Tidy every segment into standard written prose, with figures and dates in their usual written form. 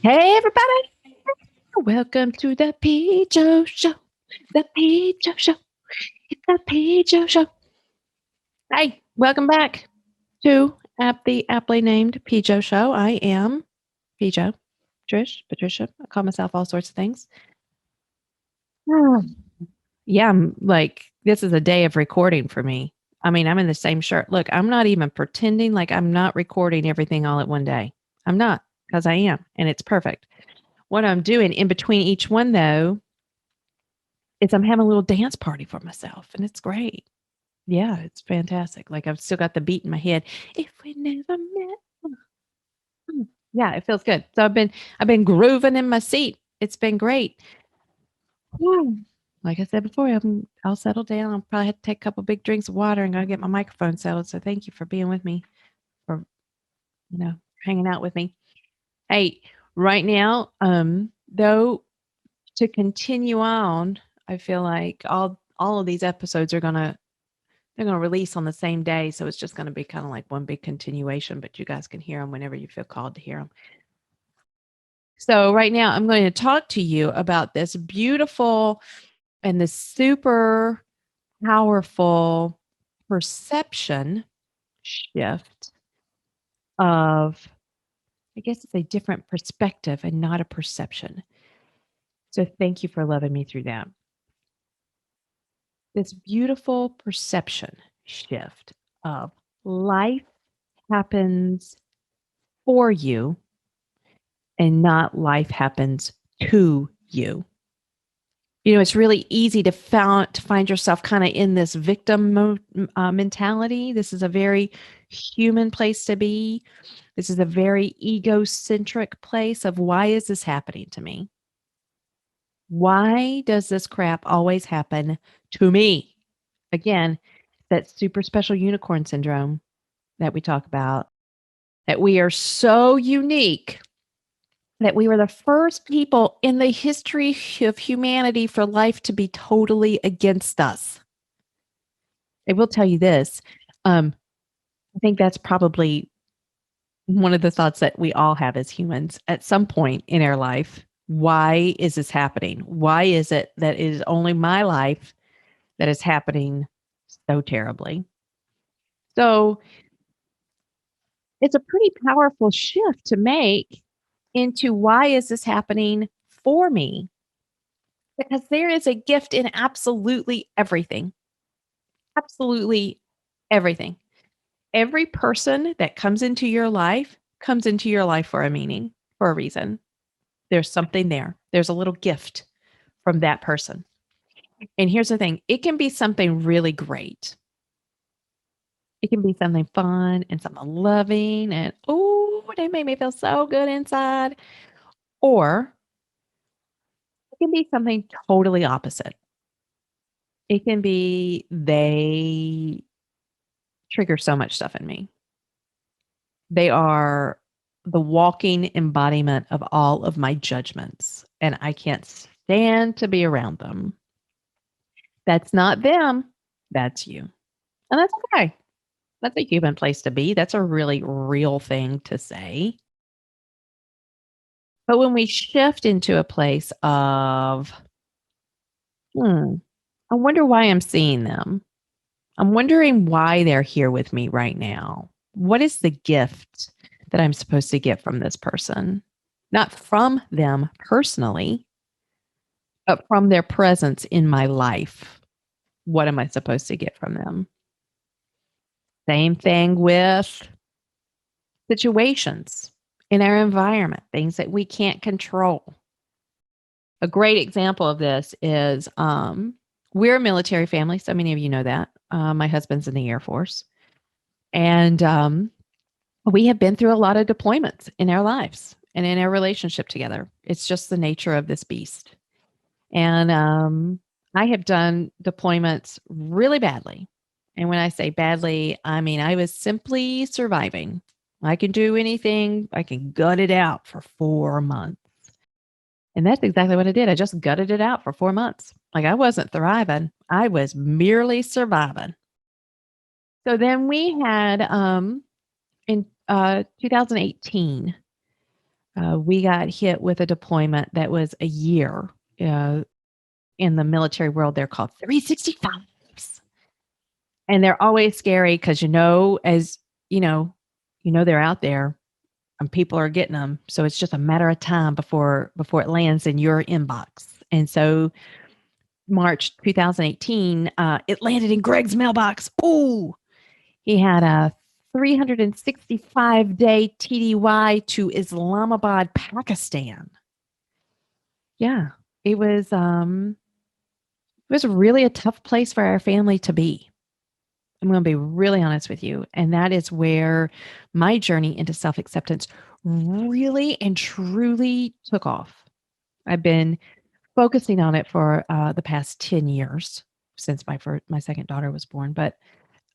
Hey, everybody. Welcome to the P. Show. The P. Show. It's the P. Show. Hey, welcome back to the aptly named P. Show. I am P. Trish, Patricia. I call myself all sorts of things. Yeah, I'm like, this is a day of recording for me. I mean, I'm in the same shirt. Look, I'm not even pretending like I'm not recording everything all at one day. I'm not, because I am, and it's perfect. What I'm doing in between each one, though, is I'm having a little dance party for myself, and it's great. Yeah, it's fantastic. Like, I've still got the beat in my head. If we never met. Yeah, it feels good. So I've been grooving in my seat. It's been great. Whew. Like I said before, I'll settle down. I'll probably have to take a couple big drinks of water and go get my microphone settled. So thank you for being with me, for hanging out with me. Hey, right now, though, to continue on, I feel like all of these episodes they're gonna release on the same day, so it's just gonna be kind of like one big continuation. But you guys can hear them whenever you feel called to hear them. So right now, I'm going to talk to you about this beautiful and this super powerful perception shift of, I guess it's a different perspective and not a perception. So thank you for loving me through that. This beautiful perception shift of life happens for you and not life happens to you. You know, it's really easy to find yourself kind of in this victim mentality. This is a very human place to be. This is a very egocentric place of, why is this happening to me? Why does this crap always happen to me? Again, that super special unicorn syndrome that we talk about, that we are so unique, that we were the first people in the history of humanity for life to be totally against us. I will tell you this. I think that's probably one of the thoughts that we all have as humans at some point in our life. Why is this happening? Why is it that it is only my life that is happening so terribly? So it's a pretty powerful shift to make into, why is this happening for me? Because there is a gift in absolutely everything. Absolutely everything. Every person that comes into your life comes into your life for a meaning, for a reason. There's something there. There's a little gift from that person. And here's the thing, it can be something really great. It can be something fun and something loving and, oh, they make me feel so good inside. Or it can be something totally opposite. It can be, they trigger so much stuff in me. They are the walking embodiment of all of my judgments, and I can't stand to be around them. That's not them. That's you. And that's okay. That's a human place to be. That's a really real thing to say. But when we shift into a place of, I wonder why I'm seeing them. I'm wondering why they're here with me right now. What is the gift that I'm supposed to get from this person? Not from them personally, but from their presence in my life. What am I supposed to get from them? Same thing with situations in our environment, things that we can't control. A great example of this is, we're a military family. So many of you know that. My husband's in the Air Force. And we have been through a lot of deployments in our lives and in our relationship together. It's just the nature of this beast. And I have done deployments really badly. And when I say badly, I mean, I was simply surviving. I can do anything. I can gut it out for 4 months. And that's exactly what I did. I just gutted it out for 4 months. Like, I wasn't thriving. I was merely surviving. So then we had, in 2018, We got hit with a deployment that was a year. Uh, in the military world, they're called 365s. And they're always scary because, as you know, they're out there and people are getting them. So it's just a matter of time before it lands in your inbox. And so March 2018, it landed in Greg's mailbox. Oh, he had a 365-day TDY to Islamabad, Pakistan. Yeah, it was really a tough place for our family to be. I'm going to be really honest with you, and that is where my journey into self-acceptance really and truly took off. I've been focusing on it for the past 10 years since my second daughter was born, but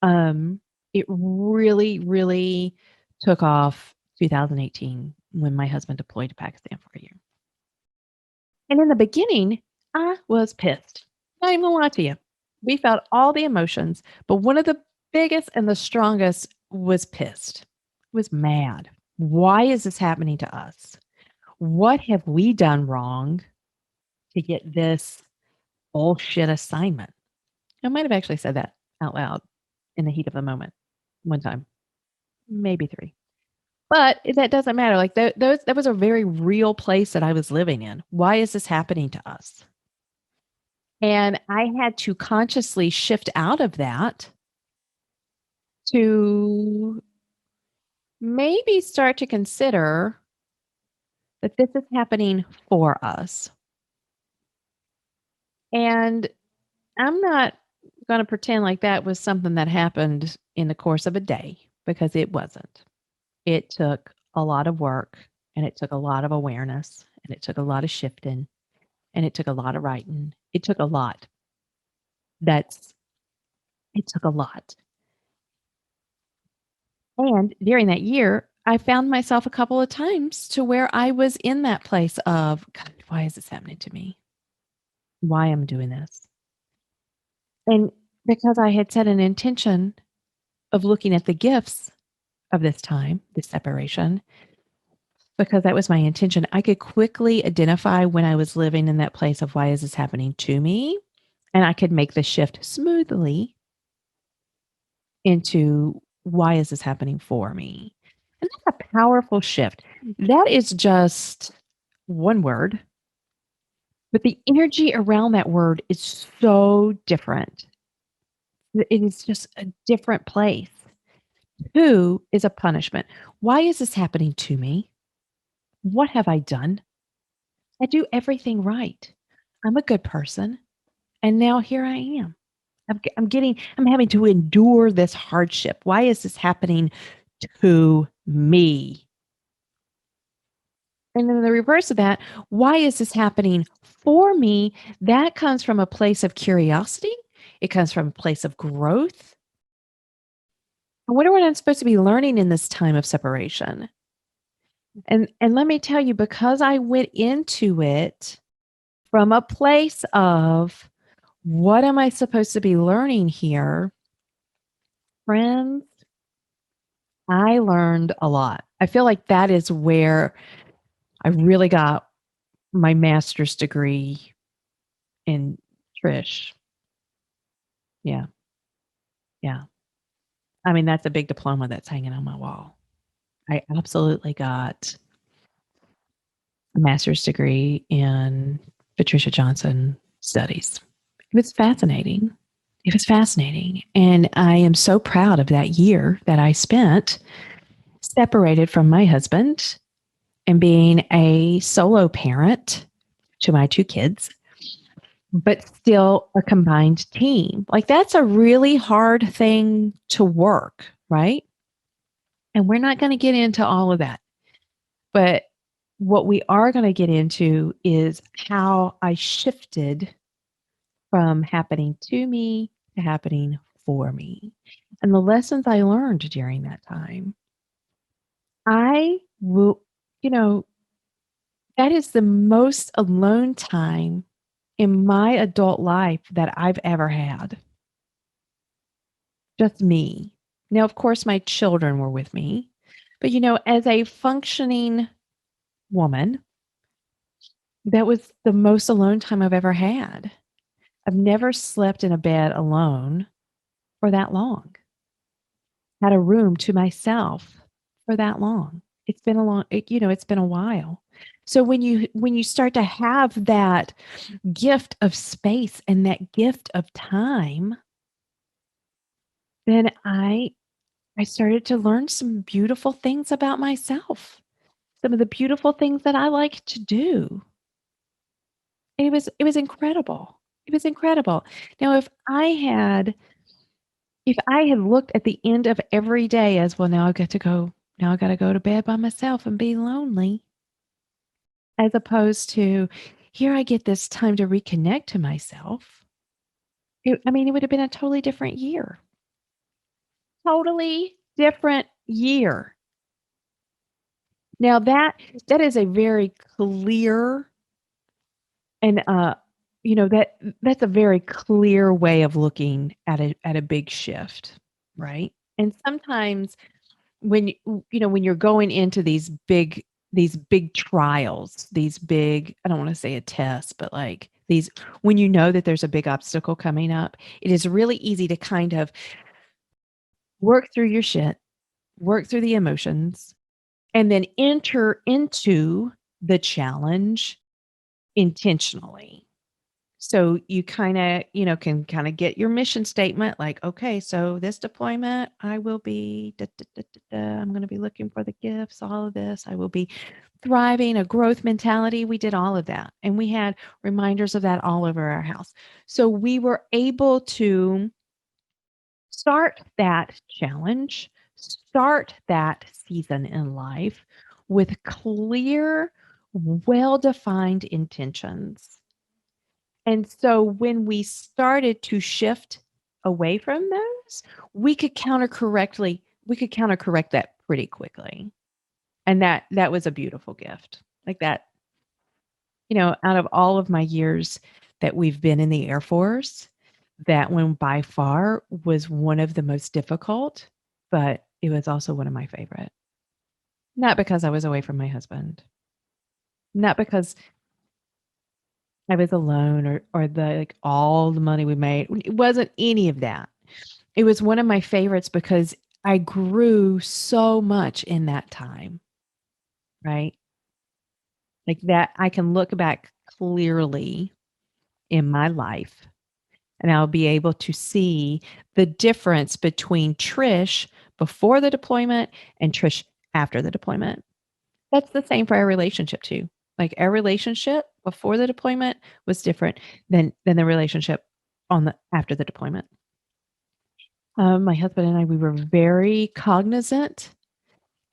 um, it really, really took off 2018 when my husband deployed to Pakistan for a year. And in the beginning, I was pissed. Not even gonna lie to you. We felt all the emotions, but one of the biggest and the strongest was pissed, was mad. Why is this happening to us? What have we done wrong to get this bullshit assignment? I might have actually said that out loud in the heat of the moment one time, maybe three. But that doesn't matter. Like that was a very real place that I was living in. Why is this happening to us? And I had to consciously shift out of that to maybe start to consider that this is happening for us. And I'm not going to pretend like that was something that happened in the course of a day because it wasn't. It took a lot of work and it took a lot of awareness and it took a lot of shifting and it took a lot of writing. It took a lot. That's it took a lot. And during that year, I found myself a couple of times to where I was in that place of, God, why is this happening to me? Why am I doing this? And because I had set an intention of looking at the gifts of this time, this separation, because that was my intention, I could quickly identify when I was living in that place of why is this happening to me? And I could make the shift smoothly into why is this happening for me? And that's a powerful shift. That is just one word, but the energy around that word is so different. It is just a different place. Who is a punishment? Why is this happening to me? What have I done? I do everything right. I'm a good person. And now here I am. I'm having to endure this hardship. Why is this happening to me? And then the reverse of that, why is this happening for me? That comes from a place of curiosity. It comes from a place of growth. I wonder what I'm supposed to be learning in this time of separation. And let me tell you, because I went into it from a place of what am I supposed to be learning here, friends, I learned a lot. I feel like that is where I really got my master's degree in Trish. Yeah. Yeah. I mean, that's a big diploma that's hanging on my wall. I absolutely got a master's degree in Patricia Johnson studies. It was fascinating. It was fascinating. And I am so proud of that year that I spent separated from my husband and being a solo parent to my two kids, but still a combined team. Like that's a really hard thing to work, right? And we're not going to get into all of that. But what we are going to get into is how I shifted from happening to me to happening for me and the lessons I learned during that time. I will, you know, that is the most alone time in my adult life that I've ever had. Just me. Now, of course, my children were with me, but as a functioning woman, that was the most alone time I've ever had. I've never slept in a bed alone for that long, had a room to myself for that long. It's been a long, it's been a while. So when you start to have that gift of space and that gift of time, then I started to learn some beautiful things about myself. Some of the beautiful things that I like to do. And it was incredible. It was incredible. Now if I had looked at the end of every day as, well, now I gotta go to bed by myself and be lonely, as opposed to, here I get this time to reconnect to myself. It would have been a totally different year. Totally different year. Now that is a very clear and, that's a very clear way of looking at a big shift, right? And sometimes when you're going into these big trials, these big, I don't wanna say a test, but, like, these when you know that there's a big obstacle coming up, it is really easy to kind of work through your shit, work through the emotions, and then enter into the challenge intentionally. So you kinda, can kinda get your mission statement like, "Okay, so this deployment, I will be da, da, da, da, da, I'm gonna be looking for the gifts, all of this. I will be thriving, a growth mentality." We did all of that, and we had reminders of that all over our house. So we were able to start that challenge, start that season in life with clear, well-defined intentions. And so when we started to shift away from those, we could counter correct that pretty quickly. And that was a beautiful gift. Like that, out of all of my years that we've been in the Air Force, that one by far was one of the most difficult, but it was also one of my favorite. Not because I was away from my husband, not because I was alone or all the money we made. It wasn't any of that. It was one of my favorites because I grew so much in that time, right? Like that I can look back clearly in my life and I'll be able to see the difference between Trish before the deployment and Trish after the deployment. That's the same for our relationship too. Like our relationship before the deployment was different than the relationship on the after the deployment. My husband and I, we were very cognizant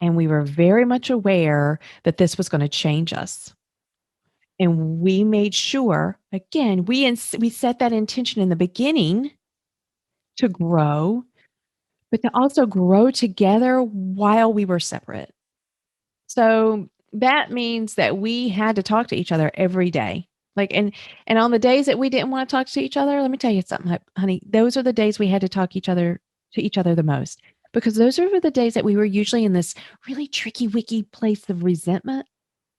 and we were very much aware that this was going to change us. And we made sure, again, we set that intention in the beginning to grow, but to also grow together while we were separate. So that means that we had to talk to each other every day. Like and on the days that we didn't want to talk to each other, let me tell you something, honey, those are the days we had to talk to each other the most. Because those are the days that we were usually in this really tricky wicky place of resentment,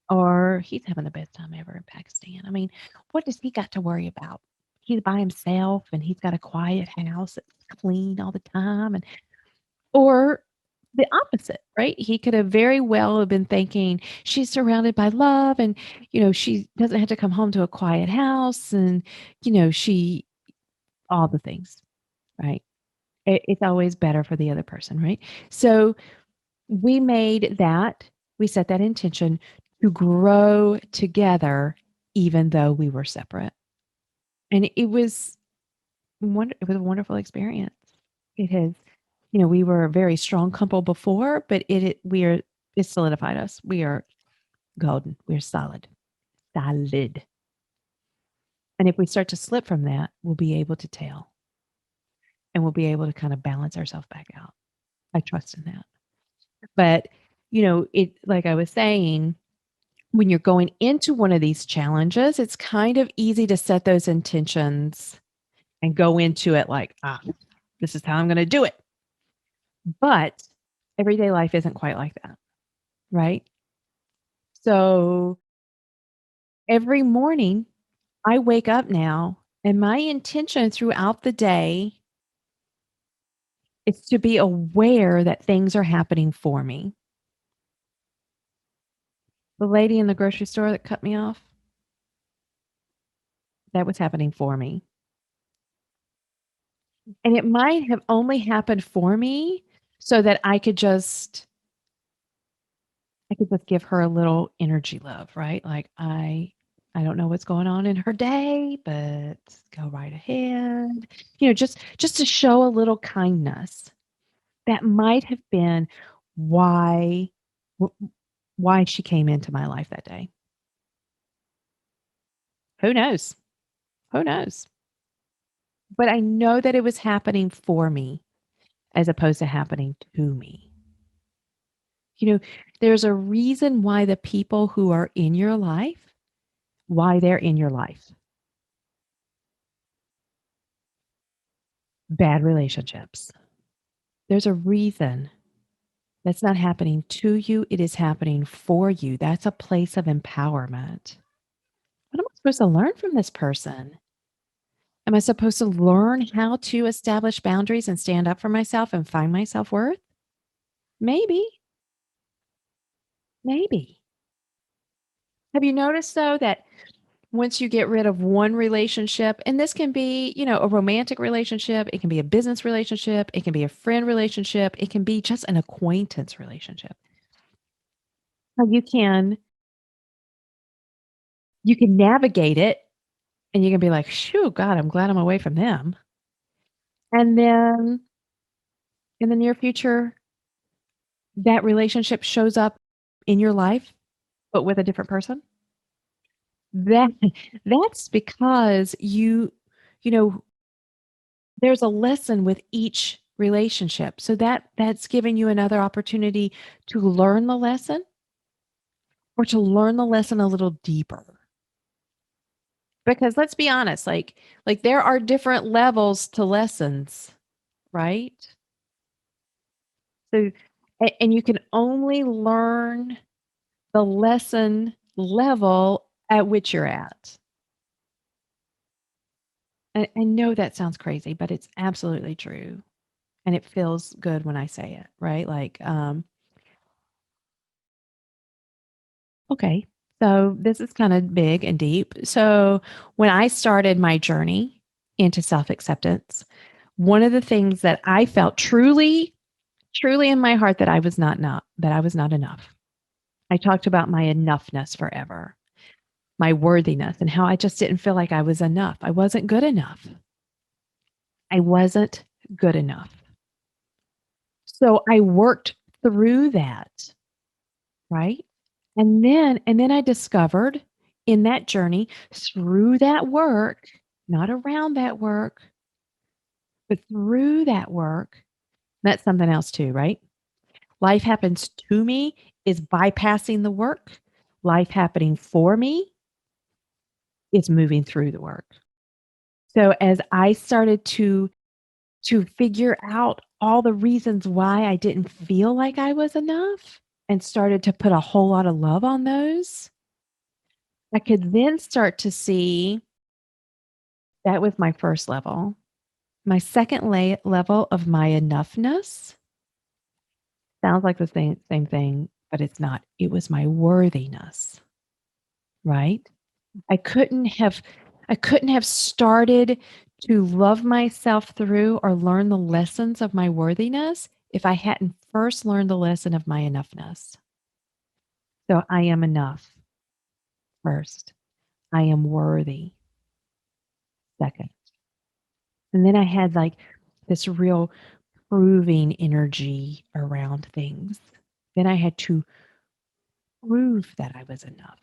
or he's having the best time ever in Pakistan. I mean, what does he got to worry about? He's by himself and he's got a quiet house that's clean all the time, and or the opposite, right? He could have very well have been thinking, she's surrounded by love and, she doesn't have to come home to a quiet house and, she all the things, right? It's always better for the other person, right? So we set that intention to grow together even though we were separate. And it was a wonderful experience. It has, we were a very strong couple before, but it solidified us. We are golden. We're solid. Solid. And if we start to slip from that, we'll be able to tell and we'll be able to kind of balance ourselves back out. I trust in that. But, like I was saying, when you're going into one of these challenges, it's kind of easy to set those intentions and go into it like, this is how I'm going to do it. But everyday life isn't quite like that, right? So every morning I wake up now and my intention throughout the day is to be aware that things are happening for me. The lady in the grocery store that cut me off, that was happening for me. And it might have only happened for me so that I could just give her a little energy love, right? Like I don't know what's going on in her day, but go right ahead. Just to show a little kindness. That might have been why w- why she came into my life that day. Who knows? Who knows? But I know that it was happening for me as opposed to happening to me. You know, there's a reason why the people who are in your life, why they're in your life. Bad relationships. There's a reason that's not happening to you. It is happening for you. That's a place of empowerment. What am I supposed to learn from this person? Am I supposed to learn how to establish boundaries and stand up for myself and find my self worth? Maybe, maybe. Have you noticed though that once you get rid of one relationship, and this can be, a romantic relationship, it can be a business relationship, it can be a friend relationship, it can be just an acquaintance relationship. How you can navigate it and you can be like, "Shoo, God, I'm glad I'm away from them." And then in the near future, that relationship shows up in your life, but with a different person. That that's because you know, there's a lesson with each relationship. So that's giving you another opportunity to learn the lesson or to learn the lesson a little deeper. Because let's be honest, like there are different levels to lessons, right? So and you can only learn the lesson level at which you're at. I know that sounds crazy, but it's absolutely true. And it feels good when I say it, right? Like, okay, so this is kind of big and deep. So when I started my journey into self acceptance, one of the things that I felt truly, truly in my heart that I was not enough. I talked about my enoughness forever, my worthiness, and how I just didn't feel like I was enough. I wasn't good enough. I wasn't good enough. So I worked through that, right? And then I discovered in that journey, through that work, not around that work, but through that work, that's something else too, right? Life happens to me is bypassing the work. Life happening for me is moving through the work. So as I started to figure out all the reasons why I didn't feel like I was enough and started to put a whole lot of love on those, I could then start to see that was my first level. My second level of my enoughness sounds like the same thing, but it's not. It was my worthiness, right? I couldn't have I couldn't have started to love myself through or learn the lessons of my worthiness if I hadn't first learned the lesson of my enoughness. So I am enough first. I am worthy second. And then I had like this real proving energy around things. Then I had to prove that I was enough.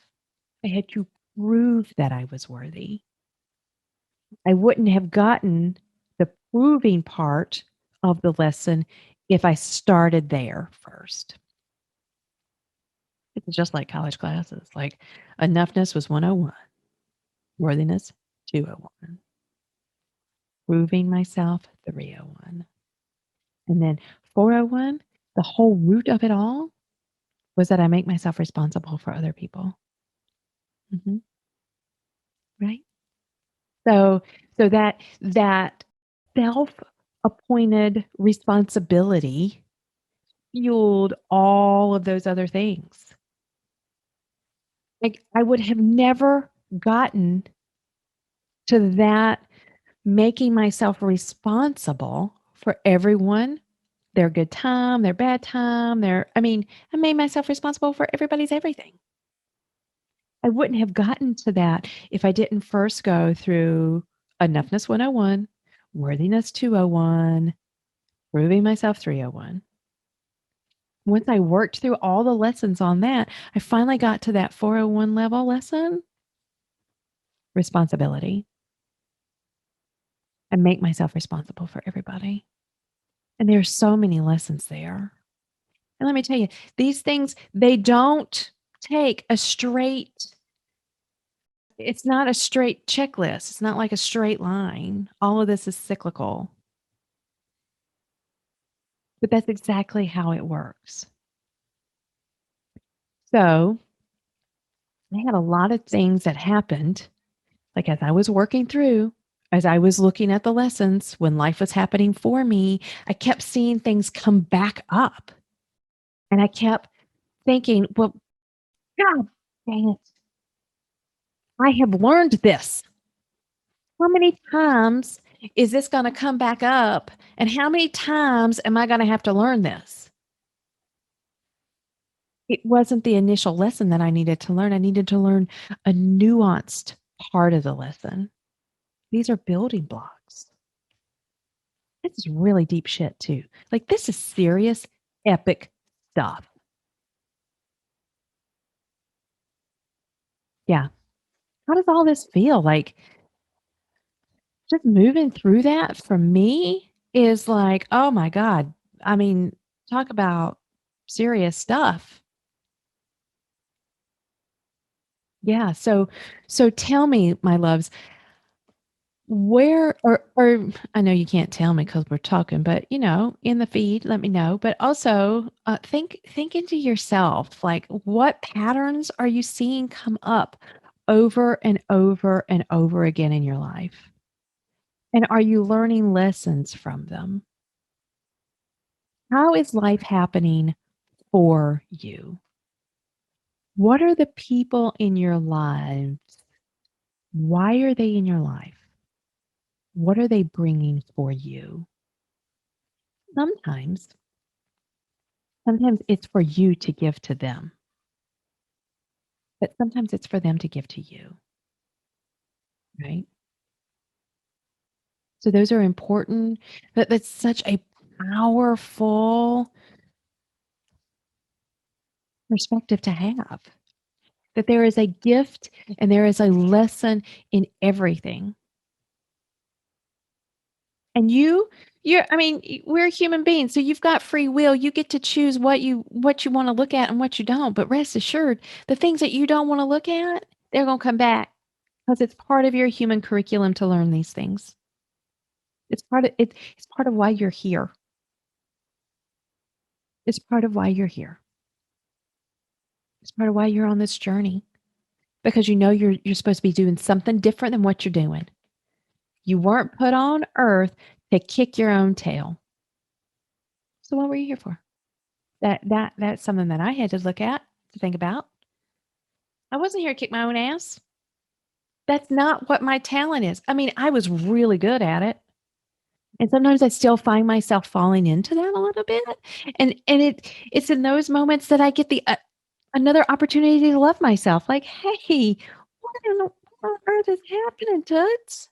I had to prove that I was worthy. I wouldn't have gotten the proving part of the lesson if I started there first. It's just like college classes. Like enoughness was 101, worthiness 201, proving myself 301. And then 401, the whole root of it all was that I make myself responsible for other people. Mhm. Right? So that self-appointed responsibility fueled all of those other things. Like, I would have never gotten to that making myself responsible for everyone, their good time, their bad time, I made myself responsible for everybody's everything. I wouldn't have gotten to that if I didn't first go through Enoughness 101, Worthiness 201, Proving Myself 301. Once I worked through all the lessons on that, I finally got to that 401 level lesson, responsibility, and make myself responsible for everybody. And there's so many lessons there. And let me tell you, these things, they don't take a straight, it's not a straight checklist. It's not like a straight line. All of this is cyclical, but that's exactly how it works. So I had a lot of things that happened, like as I was working through, as I was looking at the lessons, when life was happening for me, I kept seeing things come back up. And I kept thinking, well, God dang it. I have learned this. How many times is this going to come back up? And how many times am I going to have to learn this? It wasn't the initial lesson that I needed to learn. I needed to learn a nuanced part of the lesson. These are building blocks. This is really deep shit, too. Like, this is serious, epic stuff. Yeah. How does all this feel? Like, just moving through that for me is like, oh my God. I mean, talk about serious stuff. Yeah. So tell me, my loves, where or I know you can't tell me because we're talking, but in the feed, let me know. But also think into yourself, like what patterns are you seeing come up over and over and over again in your life? And are you learning lessons from them? How is life happening for you? What are the people in your lives? Why are they in your life? What are they bringing for you? Sometimes, sometimes it's for you to give to them, but sometimes it's for them to give to you, right? So those are important. That's such a powerful perspective to have. That there is a gift and there is a lesson in everything. And we're human beings, so you've got free will. You get to choose what you want to look at and what you don't. But rest assured, the things that you don't want to look at, they're going to come back because it's part of your human curriculum to learn these things. It's part of why you're here. It's part of why you're here. It's part of why you're on this journey because you're supposed to be doing something different than what you're doing. You weren't put on earth to kick your own tail. So what were you here for? That's something that I had to look at, to think about. I wasn't here to kick my own ass. That's not what my talent is. I mean, I was really good at it. And sometimes I still find myself falling into that a little bit. And it's in those moments that I get the another opportunity to love myself. Like, hey, what on earth is happening, Toots?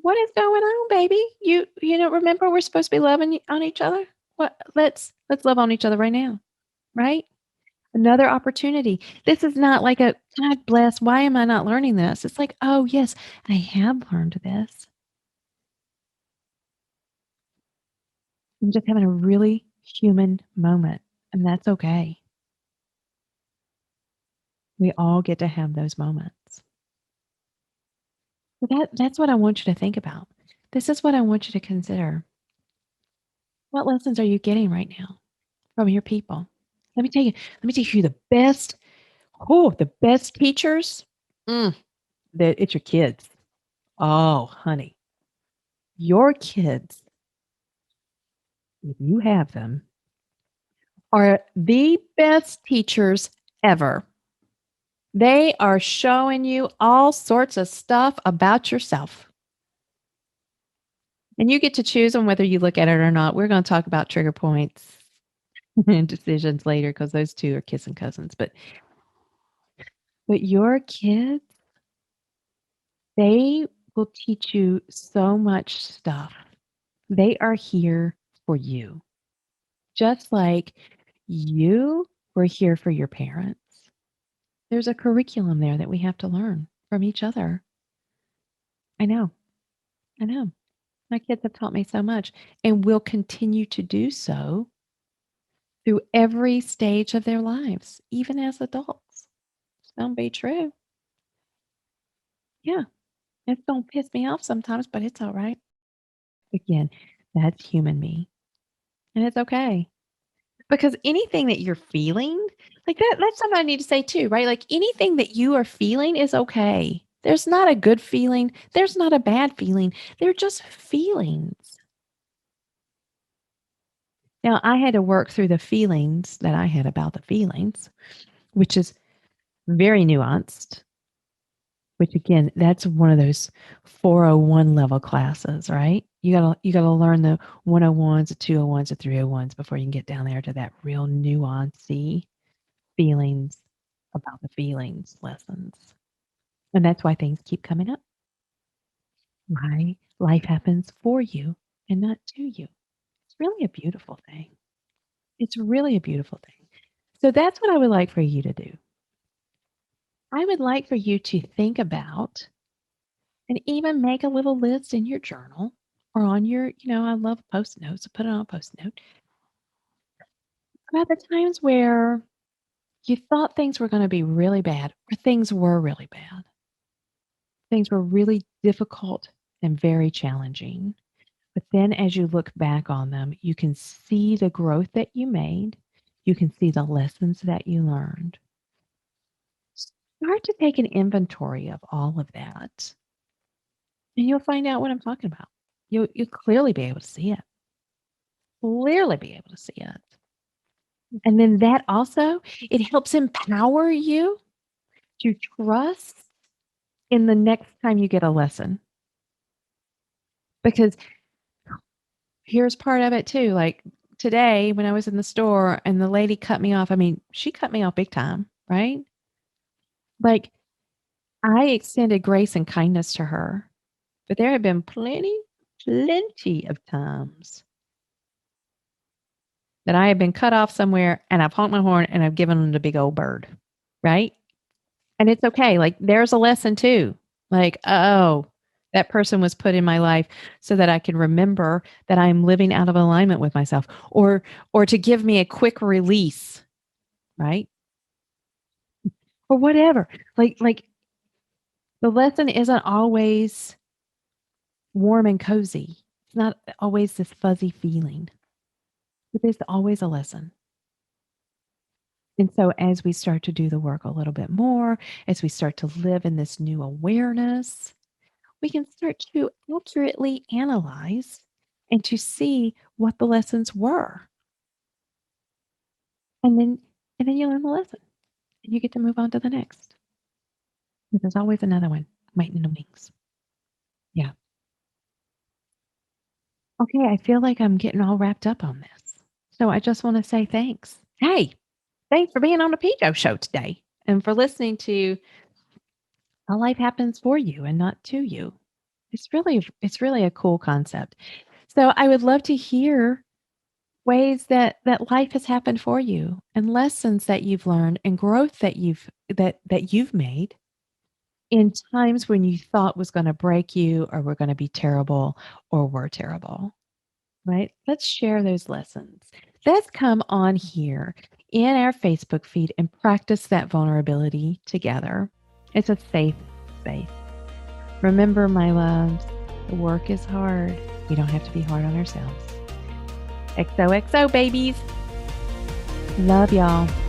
What is going on, baby? Remember we're supposed to be loving on each other? What let's love on each other right now, right? Another opportunity. This is not like a God bless, why am I not learning this? It's like, oh yes, I have learned this. I'm just having a really human moment, and that's okay. We all get to have those moments. So that's what I want you to think about. This is what I want you to consider. What lessons are you getting right now from your people? Let me tell you who the best teachers, mm, it's your kids. Oh, honey, your kids, if you have them, are the best teachers ever. They are showing you all sorts of stuff about yourself. And you get to choose on whether you look at it or not. We're going to talk about trigger points and decisions later because those two are kissing cousins. But your kids, they will teach you so much stuff. They are here for you, just like you were here for your parents. There's a curriculum there that we have to learn from each other. I know. I know. My kids have taught me so much and will continue to do so through every stage of their lives, even as adults. Don't be true. Yeah. It's going to piss me off sometimes, but it's all right. Again, that's human me. And it's okay. Because anything that you're feeling, like that's something I need to say too, right? Like anything that you are feeling is okay. There's not a good feeling. There's not a bad feeling. They're just feelings. Now, I had to work through the feelings that I had about the feelings, which is very nuanced, which again, that's one of those 401 level classes, right? You gotta learn the 101s, the 201s, the 301s before you can get down there to that real nuancy feelings about the feelings lessons. And that's why things keep coming up. Why life happens for you and not to you. It's really a beautiful thing. It's really a beautiful thing. So that's what I would like for you to do. I would like for you to think about and even make a little list in your journal or on your, I love post notes. So put it on a post note about the times where you thought things were going to be really bad or things were really bad. Things were really difficult and very challenging. But then as you look back on them, you can see the growth that you made. You can see the lessons that you learned. Start to take an inventory of all of that. And you'll find out what I'm talking about. You'll clearly be able to see it. Clearly be able to see it. And then that also, it helps empower you to trust in the next time you get a lesson. Because here's part of it too. Like today, when I was in the store and the lady cut me off, I mean, she cut me off big time, right? Like I extended grace and kindness to her, but there have been plenty of times that I have been cut off somewhere and I've honked my horn and I've given them the big old bird, right? And it's okay. Like there's a lesson too. Like, oh, that person was put in my life so that I can remember that I'm living out of alignment with myself or to give me a quick release, right? Or whatever. Like the lesson isn't always warm and cozy. It's not always this fuzzy feeling. But there's always a lesson. And so as we start to do the work a little bit more, as we start to live in this new awareness, we can start to accurately analyze and to see what the lessons were. And then you learn the lesson and you get to move on to the next. But there's always another one waiting in the wings. Yeah. Okay, I feel like I'm getting all wrapped up on this. So I just want to say thanks. Hey, thanks for being on the Pijo show today and for listening to How Life Happens for You and Not to You. It's really a cool concept. So I would love to hear ways that life has happened for you and lessons that you've learned and growth that you've made in times when you thought was going to break you or were going to be terrible or were terrible. Right? Let's share those lessons. Let's come on here in our Facebook feed and practice that vulnerability together. It's a safe space. Remember, my loves, the work is hard. We don't have to be hard on ourselves. XOXO, babies. Love y'all.